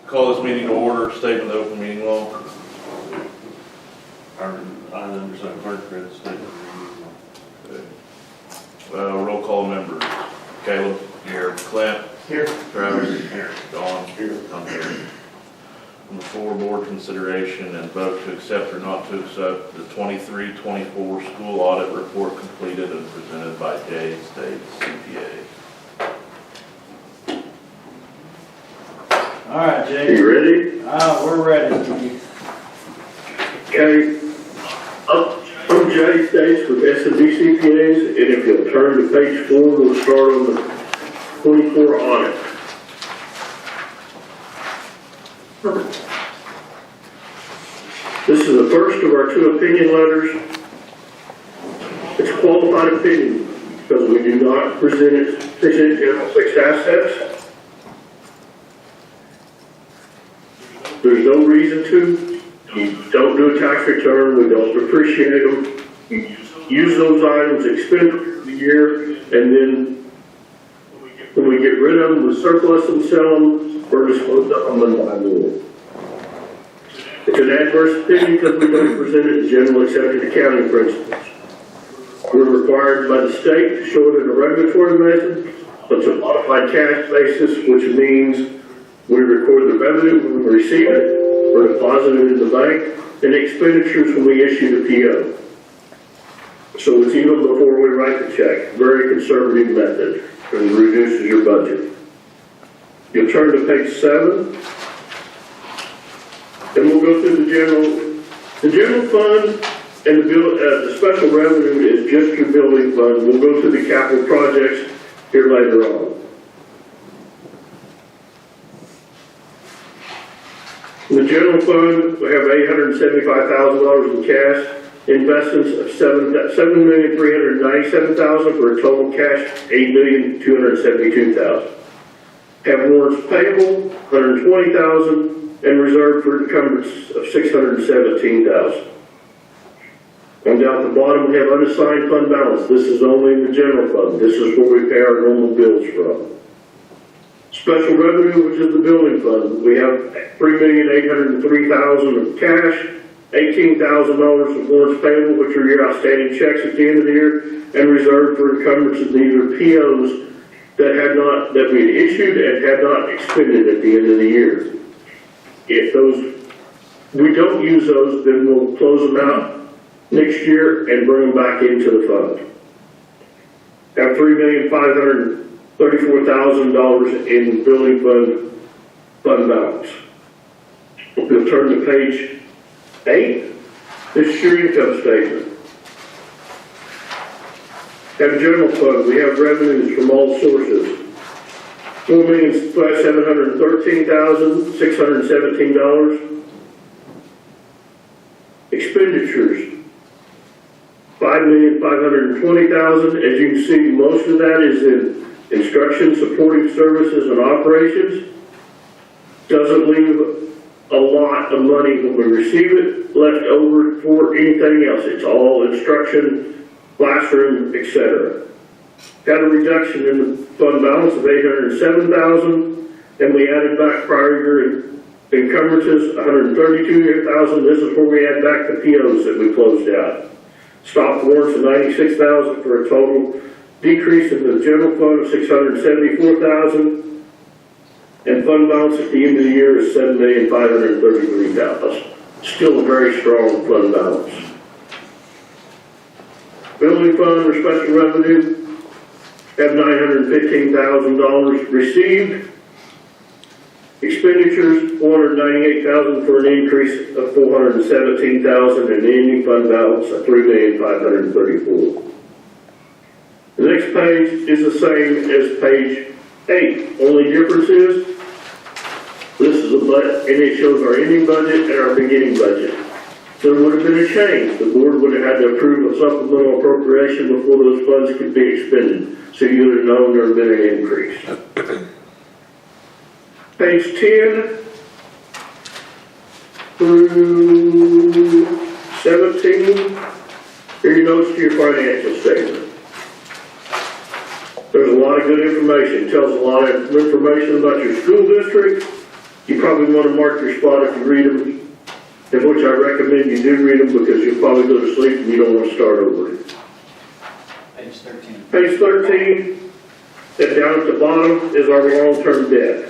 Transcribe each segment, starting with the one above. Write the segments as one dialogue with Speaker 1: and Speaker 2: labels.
Speaker 1: Call this meeting to order, statement of open meeting law.
Speaker 2: I understand, Chris, statement of meeting law.
Speaker 1: Roll call members. Caleb. Here. Clint.
Speaker 2: Here.
Speaker 1: Travis. Here. Dawn. Here. I'm here. Number 4, board consideration and vote to accept or not to accept the 23-24 school audit report completed and presented by Jay State CPA.
Speaker 3: All right,
Speaker 4: You
Speaker 3: Jay.
Speaker 4: ready?
Speaker 3: We're ready.
Speaker 4: Okay. I'm Jay States with S&D CPAs, and if you'll turn to page 4, we'll start on the 24 audit. This is the first of our 2 opinion letters. It's qualified opinion because we do not present general fixed assets. There's no reason to. You don't do a tax return, we don't depreciate them. You use those items, expend them for the year, and then when we get rid of them, we surplus them, sell them, or dispose of them and buy more. It's an adverse opinion because we don't present it in general accepted accounting principles. We're required by the state to show it in a regulatory method. It's a modified cash basis, which means we record the revenue when we receive it, we're deposited in the bank, and expenditures when we issue the PO. So it's even before we write the check. Very conservative method, and reduces your budget. You'll turn to page 7, and we'll go through the general fund, and the special revenue is just your building fund. We'll go through the capital projects here later on. In the general fund, we have $875,000 in cash, investments of $7,397,000 for a total cash $8,272,000. Have warrants payable $120,000 and reserved for encumbrance of $617,000. And down at the bottom, we have unassigned fund balance. This is only in the general fund. This is where we pay our normal bills from. Special revenue, which is the building fund, we have $3,803,000 of cash, $18,000 of warrants payable, which are your outstanding checks at the end of the year, and reserved for encumbrances, these are POs that we had issued and had not expended at the end of the year. If we don't use those, then we'll close them out next year and bring them back into the fund. Have $3,534,000 in building fund balance. We'll turn to page 8. This is your income statement. Have general fund. We have revenues from all sources. $4,713,617. Expenditures. $5,520,000. As you can see, most of that is in instruction, supporting services, and operations. Doesn't leave a lot of money when we receive it left over for anything else. It's all instruction, classroom, etc. Got a reduction in the fund balance of $807,000, and we added back prior year encumbrances, $132,000. This is where we add back the POs that we closed out. Stock warrants of $96,000 for a total decrease in the general fund of $674,000, and fund balance at the end of the year is $7,533,000. Still a very strong fund balance. Building fund or special revenue have $915,000 received. Expenditures $498,000 for an increase of $417,000, and ending fund balance of $3,534,000. The next page is the same as page 8. Only difference is this is a budget, and it shows our ending budget and our beginning budget. There would have been a change. The board would have had to approve a supplemental appropriation before those funds could be expended. So you would have known there had been an increase. Page 10 through 17, here you notes to your financial statement. There's a lot of good information. It tells a lot of information about your school district, You probably want to mark your spot if you read them, in which I recommend you do read them because you'll probably go to sleep and you don't want to start over.
Speaker 3: Page 13.
Speaker 4: Page 13, and down at the bottom is our long-term debt.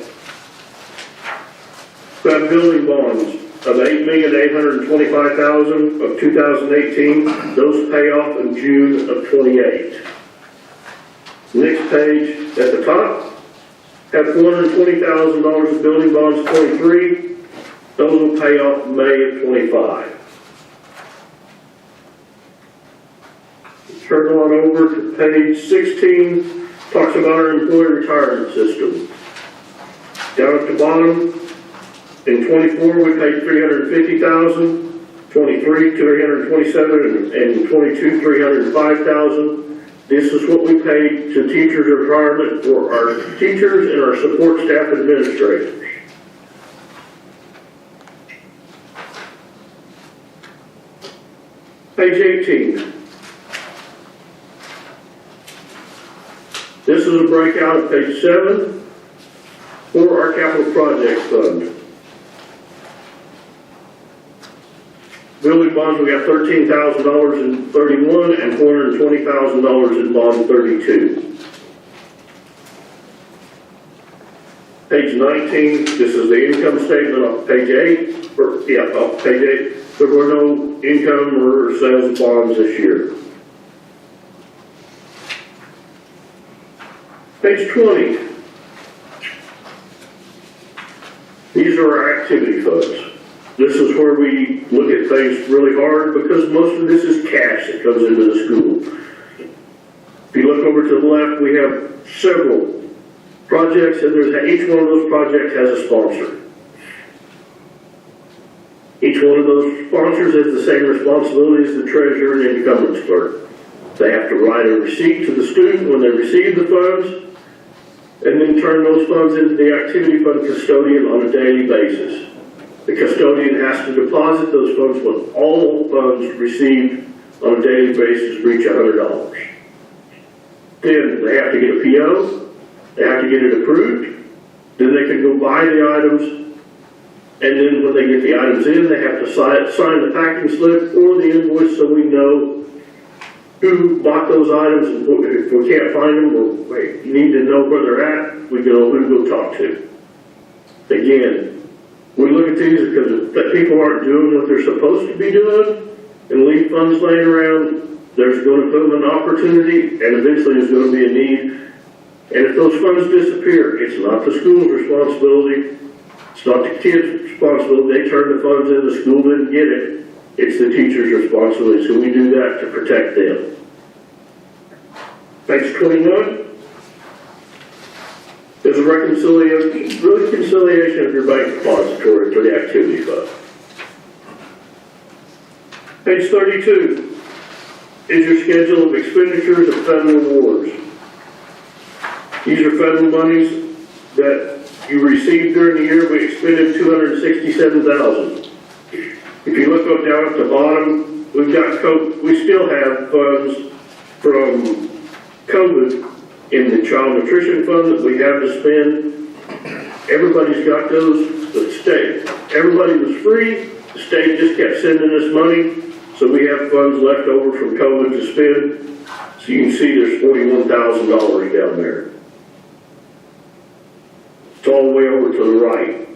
Speaker 4: We have building bonds of $8,825,000 of 2018. Those pay off in June of 28. Next page at the top, have $420,000 of building bonds 23. Those will pay off May of 25. Turn on over to page 16, talks about our employee retirement system. Down at the bottom, in 24 we paid $350,000, 23 $327,000, and 22 $305,000. This is what we paid to teachers' retirement for our teachers and our support staff administrators. Page 18. This is a breakout of page 7 for our capital projects fund. Building bonds, we got $13,000 in 31 and $420,000 in bond 32. Page 19, this is the income statement off page 8. Off page 8. There were no income or sales of bonds this year. Page 20. These are our activity funds. This is where we look at things really hard because most of this is cash that comes into the school. If you look over to the left, we have several projects, and each one of those projects has a sponsor. Each one of those sponsors has the same responsibility as the treasurer and encumbrance clerk. They have to write a receipt to the student when they receive the funds, and then turn those funds into the activity fund custodian on a daily basis. The custodian has to deposit those funds when all funds received on a daily basis reach $100. Then they have to get a PO, they have to get it approved, then they can go buy the items, and then when they get the items in, they have to sign the packing slip or the invoice so we know who bought those items, and if we can't find them, we need to know where they're at, we know who to go talk to. Again, we look at these because if people aren't doing what they're supposed to be doing and leave funds laying around, there's going to come an opportunity and eventually there's going to be a need. And if those funds disappear, it's not the school's responsibility, it's not the kids' responsibility. They turned the funds in, the school didn't get it. It's the teacher's responsibility, so we do that to protect them. Page 21 is a reconciliation of your bank depository for the activity fund. Page 32 is your schedule of expenditures of federal awards. These are federal monies that you received during the year. We expended $267,000. If you look up down at the bottom, we still have funds from COVID in the child nutrition fund that we have to spend. Everybody's got those. The state, everybody was free. The state just kept sending us money, so we have funds left over from COVID to spend. So you can see there's $41,000 down there. It's all the way over to the right.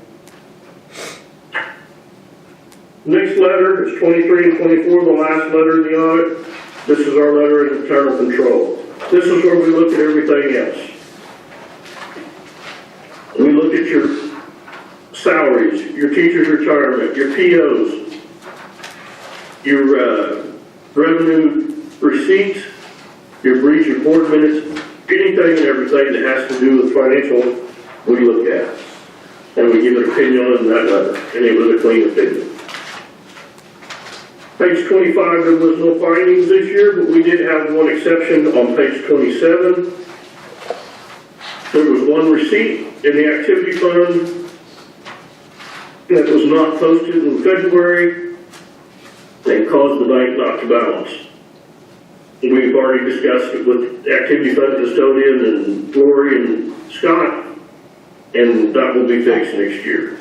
Speaker 4: Next letter is 23 and 24, the last letter in the audit. This is our letter of internal control. This is where we look at everything else. We look at your salaries, your teacher's retirement, your POs, your revenue receipts, your breach of board minutes, anything and everything that has to do with financial, we look at. And we give an opinion on that letter, and it was a clean opinion. Page 25, there was no findings this year, but we did have one exception on page 27. There was one receipt in the activity fund that was not posted in February and caused the bank not to balance. We've already discussed it with the activity fund custodian and Lori and Scott, and that will be fixed next year.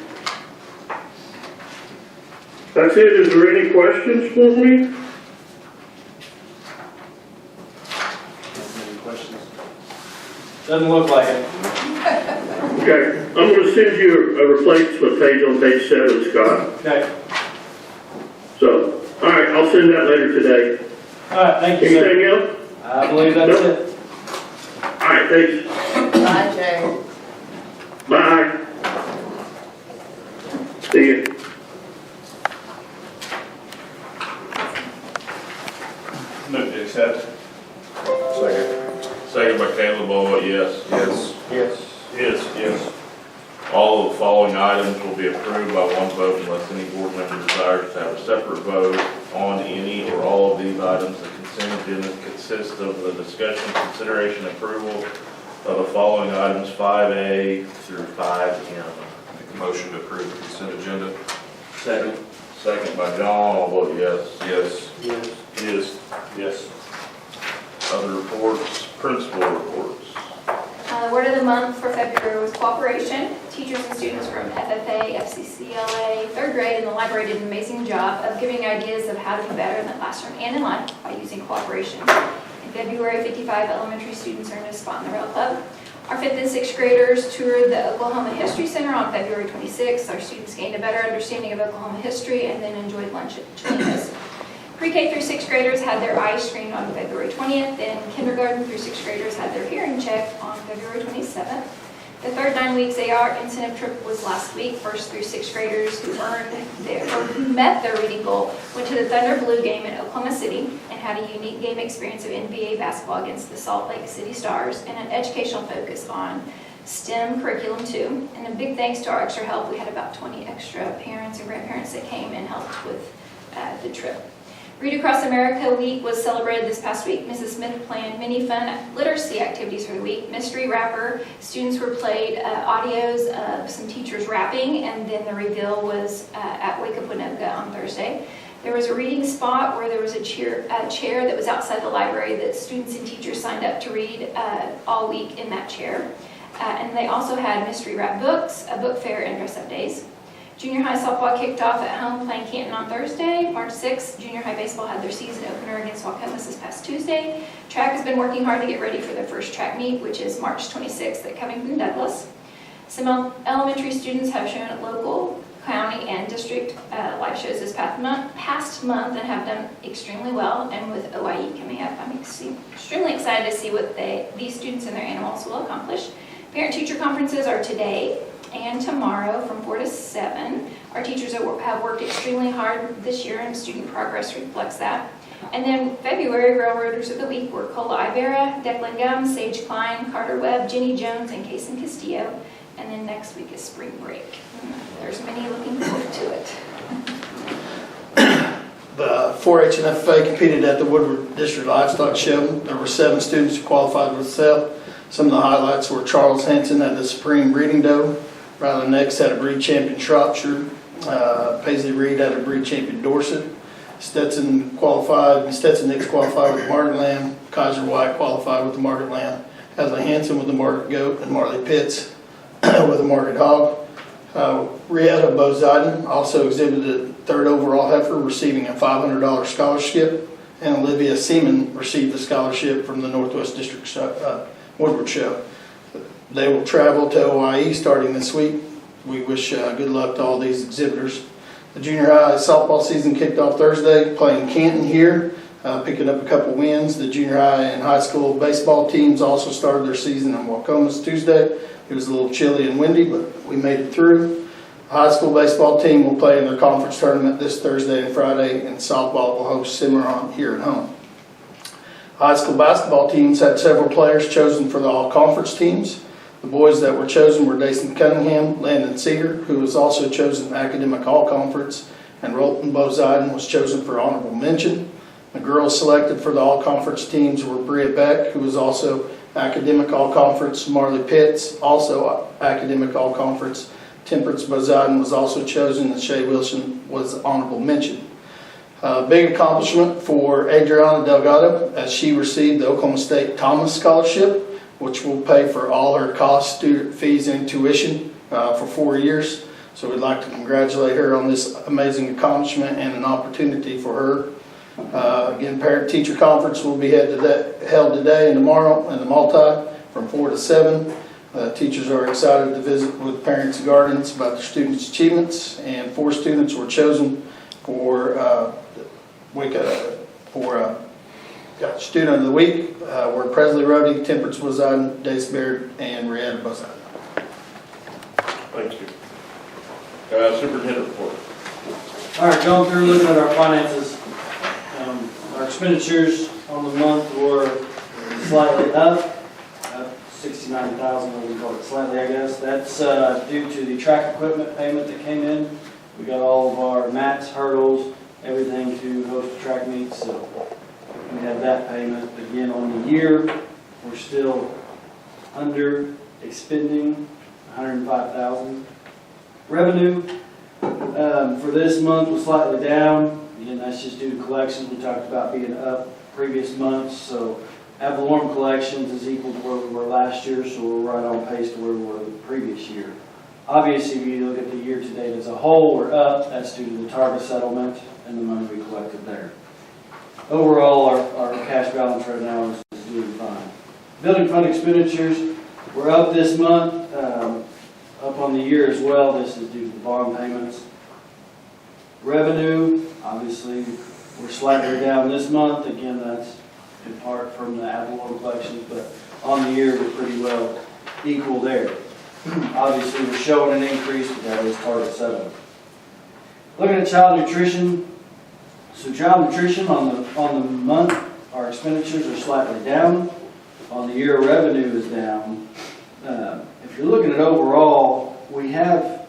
Speaker 4: That's it. Is there any questions for me?
Speaker 3: Any questions? Doesn't look like it.
Speaker 4: Okay, I'm gonna send you a replacement page on page 7, Scott.
Speaker 3: Okay.
Speaker 4: So, all right, I'll send that later today.
Speaker 3: All right, thank you, sir.
Speaker 4: Anything else?
Speaker 3: I believe that's it.
Speaker 4: All right, thanks.
Speaker 5: Bye, Jay.
Speaker 4: Bye. See you.
Speaker 2: Move to accept.
Speaker 1: Second by Caleb Boyd, yes.
Speaker 2: Yes.
Speaker 3: Yes.
Speaker 1: Yes. Yes. All of the following items will be approved by one vote unless any board member desires to have a separate vote on any or all of these items. The consent agenda consists of the discussion, consideration, approval of the following items 5A through 5M.
Speaker 6: Make a motion to approve the consent agenda.
Speaker 2: Second.
Speaker 1: Second by John, all vote yes.
Speaker 6: Yes.
Speaker 3: Yes.
Speaker 1: Yes.
Speaker 2: Yes.
Speaker 1: Other reports, principal reports.
Speaker 7: Word of the month for February was cooperation. Teachers and students from FFA, FCCLA, third grade, and the library did an amazing job of giving ideas of how to be better in the classroom and in life by using cooperation. In February, 55 elementary students earned a spot in the Rail Club. Our 5th and 6th graders toured the Oklahoma History Center on February 26th. Our students gained a better understanding of Oklahoma history and then enjoyed lunch at Chili's. Pre-K through 6th graders had their eyes screened on February 20th, and kindergarten through 6th graders had their hearing checked on February 27th. The third 9 weeks AR incentive trip was last week. 1st through 6th graders who met their reading goal went to the Thunder Blue game in Oklahoma City and had a unique game experience of NBA basketball against the Salt Lake City Stars and an educational focus on STEM curriculum too. And a big thanks to our extra help. We had about 20 extra parents and grandparents that came and helped with the trip. Read Across America Week was celebrated this past week. Mrs. Smith planned many fun literacy activities for the week. Mystery rapper, students were played audios of some teachers rapping, and then the reveal was at Wake Up Waynoka on Thursday. There was a reading spot where there was a chair that was outside the library that students and teachers signed up to read all week in that chair. And they also had mystery rap books, a book fair, and dress-up days. Junior high softball kicked off at home playing Canton on Thursday, March 6th. Junior high baseball had their season opener against Waukemas this past Tuesday. Track has been working hard to get ready for their first track meet, which is March 26th at Covington Douglas. Some elementary students have shown at local, county, and district live shows this past month and have done extremely well. And with OIE coming up, I'm extremely excited to see what these students and their animals will accomplish. Parent-teacher conferences are today and tomorrow from 4 to 7. Our teachers have worked extremely hard this year, and student progress reflects that. And then February Railroaders of the Week were Cola Ibera, Declan Gum, Sage Klein, Carter Webb, Jenny Jones, and Kason Castillo. And then next week is spring break. There's many looking forward to it.
Speaker 8: The 4-H and FFA competed at the Woodward District Livestock Show. There were 7 students who qualified with sale. Some of the highlights were Charles Henson had the Supreme Breeding Doe. Ryland Next had a breed champion Shropshire. Paisley Reed had a breed champion Dorset. Stetson Nix qualified with the Market Lamb. Kaiser White qualified with the Market Lamb. Hadley Hanson with the Market Goat, and Marley Pitts with the Market Hog. Rieta Boziden also exhibited 3rd overall heifer, receiving a $500 scholarship. And Olivia Seaman received a scholarship from the Northwest District Woodward Show. They will travel to OIE starting this week. We wish good luck to all these exhibitors. The junior high softball season kicked off Thursday, playing Canton here, picking up a couple wins. The junior high and high school baseball teams also started their season in Waukemas Tuesday. It was a little chilly and windy, but we made it through. The high school baseball team will play in their conference tournament this Thursday and Friday, and softball will host Cimarron here at home. High school basketball teams had several players chosen for the all-conference teams. The boys that were chosen were Dason Cunningham, Landon Seeger, who was also chosen academic all-conference, and Rolton Boziden was chosen for honorable mention. The girls selected for the all-conference teams were Bria Beck, who was also academic all-conference, Marley Pitts, also academic all-conference. Temperance Boziden was also chosen, and Shay Wilson was honorable mention. Big accomplishment for Adriana Delgado, as she received the Oklahoma State Thomas Scholarship, which will pay for all her costs, student fees, and tuition for 4 years. So we'd like to congratulate her on this amazing accomplishment and an opportunity for her. Again, parent-teacher conference will be held today and tomorrow in the multi from 4 to 7. Teachers are excited to visit with parents and guardians about their students' achievements, and 4 students were chosen for Student of the Week were Presley Rhodey, Temperance Wazan, Dace Baird, and Rihanna Buzan.
Speaker 1: Thank you. Superintendent report.
Speaker 3: All right, going through looking at our finances. Our expenditures on the month were slightly up 69,000, what we call it, slightly, I guess. That's due to the track equipment payment that came in. We got all of our mats, hurdles, everything to host the track meets, so we have that payment. Again, on the year, we're still under expending 105,000. Revenue for this month was slightly down. Again, that's just due to collections. We talked about being up previous months, so ad valorem collections is equal to where we were last year, so we're right on pace to where we were the previous year. Obviously, if you look at the year-to-date as a whole, we're up. That's due to the Targa settlement and the money we collected there. Overall, our cash balance right now is doing fine. Building fund expenditures, we're up this month, up on the year as well. This is due to the bond payments. Revenue, obviously, we're slightly down this month. Again, that's in part from the ad valorem collections, but on the year, we're pretty well equal there. Obviously, we're showing an increase, but that is Targa settlement. Looking at child nutrition, so child nutrition on the month, our expenditures are slightly down. On the year, revenue is down. If you're looking at overall, we have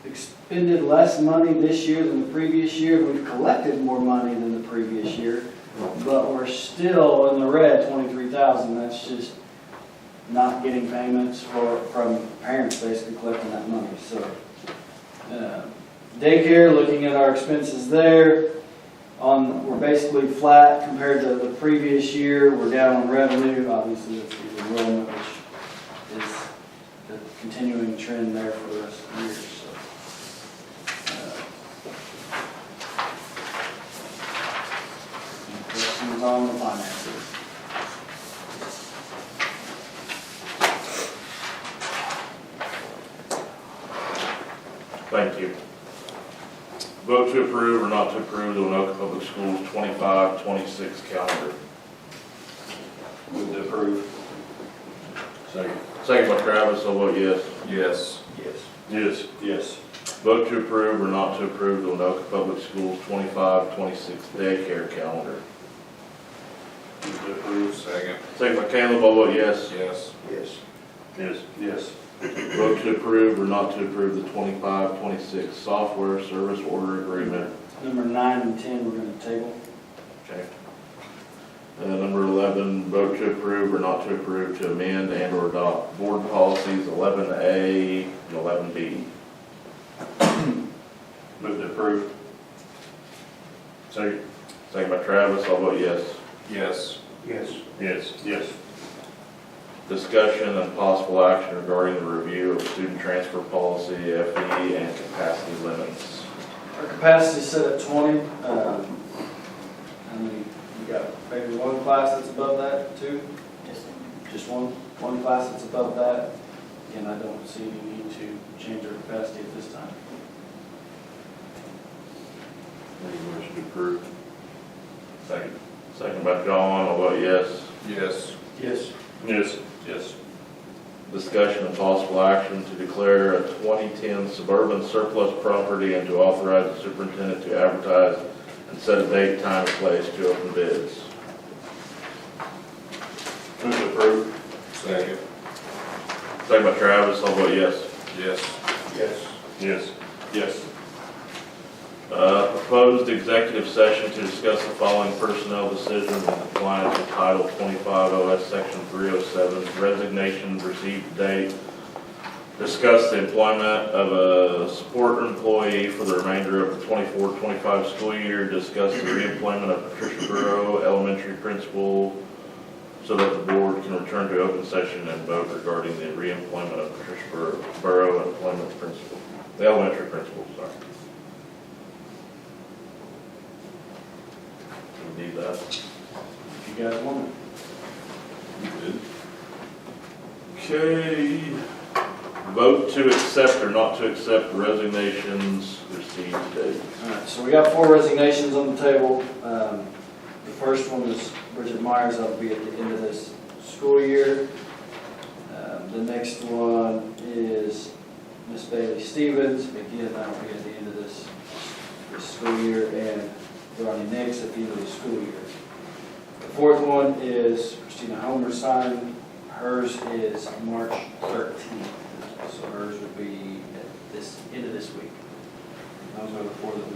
Speaker 3: expended less money this year than the previous year. We've collected more money than the previous year, but we're still in the red, 23,000. That's just not getting payments from parents basically collecting that money. So daycare, looking at our expenses there, we're basically flat compared to the previous year. We're down on revenue. Obviously, that's the enrollment, which is the continuing trend there for the rest of the year. Any questions on the finances?
Speaker 1: Thank you. Vote to approve or not to approve the Waynoka Public Schools 25-26 calendar.
Speaker 2: Move to approve.
Speaker 6: Second.
Speaker 1: Second by Travis, I'll vote yes.
Speaker 6: Yes.
Speaker 2: Yes.
Speaker 1: Yes.
Speaker 2: Yes.
Speaker 1: Vote to approve or not to approve the Waynoka Public Schools 25-26 daycare calendar.
Speaker 2: Move to approve.
Speaker 6: Second.
Speaker 1: Second by Caleb, I'll vote yes.
Speaker 6: Yes.
Speaker 2: Yes.
Speaker 1: Yes.
Speaker 2: Yes.
Speaker 1: Vote to approve or not to approve the 25-26 software service order agreement.
Speaker 3: Number 9 and 10, we're going to table.
Speaker 1: Okay. Number 11, vote to approve or not to approve to amend and or adopt board policies 11A and 11B.
Speaker 2: Move to approve.
Speaker 1: Second by Travis, I'll vote yes.
Speaker 6: Yes.
Speaker 2: Yes.
Speaker 1: Yes.
Speaker 2: Yes.
Speaker 1: Discussion and possible action regarding the review of student transfer policy, FE, and capacity limits.
Speaker 3: Our capacity is set at 20. And we got maybe one class that's above that, two? Just one class that's above that. Again, I don't see any need to change our capacity at this time.
Speaker 1: Any motion to approve? Second. Second by John, I'll vote yes.
Speaker 6: Yes.
Speaker 3: Yes.
Speaker 1: Yes.
Speaker 2: Yes.
Speaker 1: Discussion and possible action to declare a 2010 suburban surplus property and to authorize the superintendent to advertise and set a date, time, and place to open bids.
Speaker 2: Move to approve.
Speaker 6: Second.
Speaker 1: Second by Travis, I'll vote yes.
Speaker 6: Yes.
Speaker 2: Yes.
Speaker 1: Yes.
Speaker 2: Yes.
Speaker 1: Proposed executive session to discuss the following personnel decisions in compliance with Title 25 OS Section 307, resignation received date, discuss the employment of a support employee for the remainder of the 24-25 school year, discuss the reemployment of Patricia Burrow, elementary principal, so that the board can return to open session and vote regarding the reemployment of Patricia Burrow, employment principal. The elementary principal, sorry. Do we need that?
Speaker 3: If you guys want it.
Speaker 1: Okay. Vote to accept or not to accept resignations received today.
Speaker 3: All right, so we got 4 resignations on the table. The first one is Bridget Myers, that'll be at the end of this school year. The next one is Miss Bailey Stevens, again, that'll be at the end of this school year, and Ronnie Nix at the end of the school year. The fourth one is Christina Homerstein, hers is March 13th, so hers would be at this, end of this week. Those are the 4 that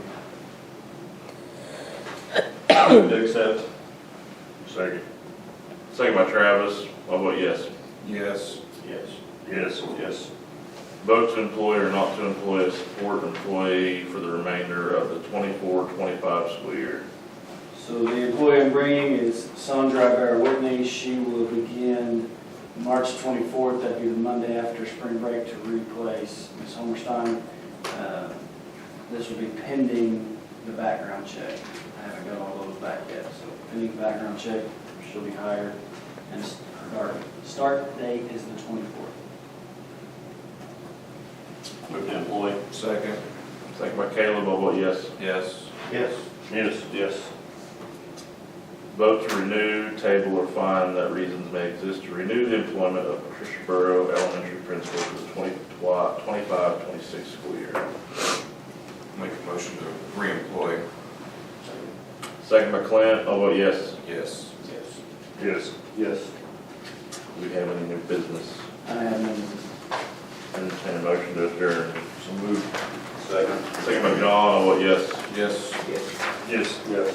Speaker 3: we
Speaker 2: Move to accept.
Speaker 1: Second. Second by Travis. I'll vote yes.
Speaker 6: Yes.
Speaker 2: Yes. Yes. Yes.
Speaker 1: Vote to employ or not to employ a support employee for the remainder of the 24-25 school year.
Speaker 3: So the employee I'm bringing is Sandra Bear Whitney. She will begin March 24th, that'd be the Monday after spring break, to replace Ms. Homerstein. This will be pending the background check. I haven't got all those back yet, so pending the background check, she'll be hired. And her start date is the 24th.
Speaker 2: Move to employ.
Speaker 6: Second.
Speaker 1: Second by Caleb. I'll vote yes.
Speaker 6: Yes.
Speaker 2: Yes. Yes. Yes.
Speaker 1: Vote to renew, table, or find that reasons may exist to renew the employment of Patricia Burrow, elementary principal, for the 25-26 school year.
Speaker 6: Make a motion to reemploy.
Speaker 1: Second by Clint. I'll vote yes.
Speaker 6: Yes.
Speaker 2: Yes. Yes. Yes.
Speaker 1: Do we have any new business?
Speaker 3: I have none.
Speaker 1: Entertain a motion to adjourn.
Speaker 6: So moved.
Speaker 2: Second.
Speaker 1: Second by John. I'll vote yes.
Speaker 6: Yes.
Speaker 2: Yes. Yes.